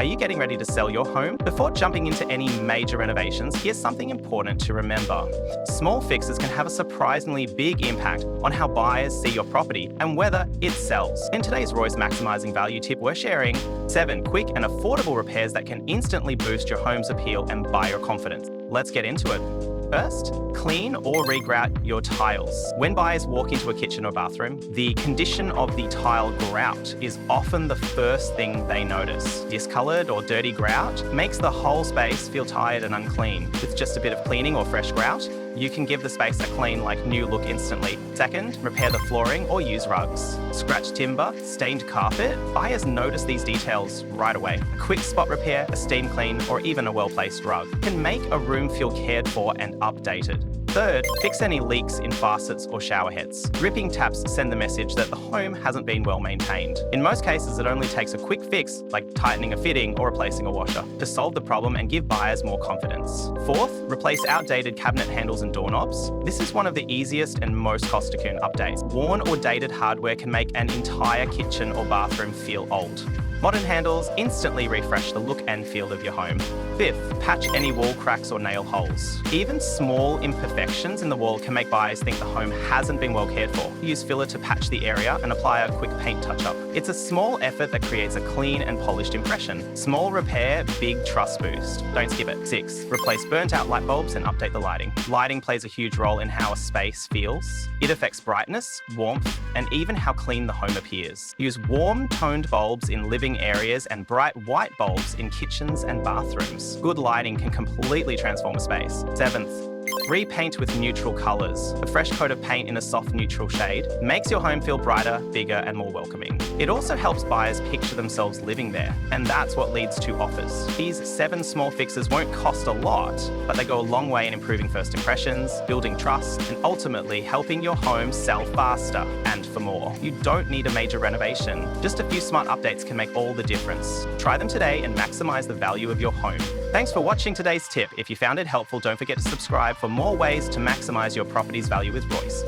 Are you getting ready to sell your home? Before jumping into any major renovations, here's something important to remember. Small fixes can have a surprisingly big impact on how buyers see your property and whether it sells. In today's Roy's Maximising Value tip, we're sharing 7 quick and affordable repairs that can instantly boost your home's appeal and buyer confidence. Let's get into it. First, clean or regrout your tiles. When buyers walk into a kitchen or bathroom, the condition of the tile grout is often the first thing they notice. Discoloured or dirty grout makes the whole space feel tired and unclean. With just a bit of cleaning or fresh grout, you can give the space a clean, new look instantly. Second, repair the flooring or use rugs. Scratched timber, stained carpet, buyers notice these details right away. A quick spot repair, a steam clean, or even a well-placed rug can make a room feel cared for and updated. Third, fix any leaks in faucets or shower heads. Dripping taps send the message that the home hasn't been well maintained. In most cases, it only takes a quick fix, like tightening a fitting or replacing a washer, to solve the problem and give buyers more confidence. Fourth, replace outdated cabinet handles and doorknobs. This is one of the easiest and most cost-efficient updates. Worn or dated hardware can make an entire kitchen or bathroom feel old. Modern handles instantly refresh the look and feel of your home. Fifth, patch any wall cracks or nail holes. Even small imperfections in the wall can make buyers think the home hasn't been well cared for. Use filler to patch the area and apply a quick paint touch-up. It's a small effort that creates a clean and polished impression. Small repair, big trust boost. Don't skip it. 6, replace burnt out light bulbs and update the lighting. Lighting plays a huge role in how a space feels. It affects brightness, warmth, and even how clean the home appears. Use warm, toned bulbs in living areas and bright white bulbs in kitchens and bathrooms. Good lighting can completely transform a space. 7th, repaint with neutral colours. A fresh coat of paint in a soft neutral shade makes your home feel brighter, bigger, and more welcoming. It also helps buyers picture themselves living there, and that's what leads to offers. These 7 small fixes won't cost a lot, but they go a long way in improving first impressions, building trust, and ultimately helping your home sell faster and for more. You don't need a major renovation. Just a few smart updates can make all the difference. Try them today and maximise the value of your home. Thanks for watching today's tip. If you found it helpful, don't forget to subscribe for more ways to maximise your property's value with Royce.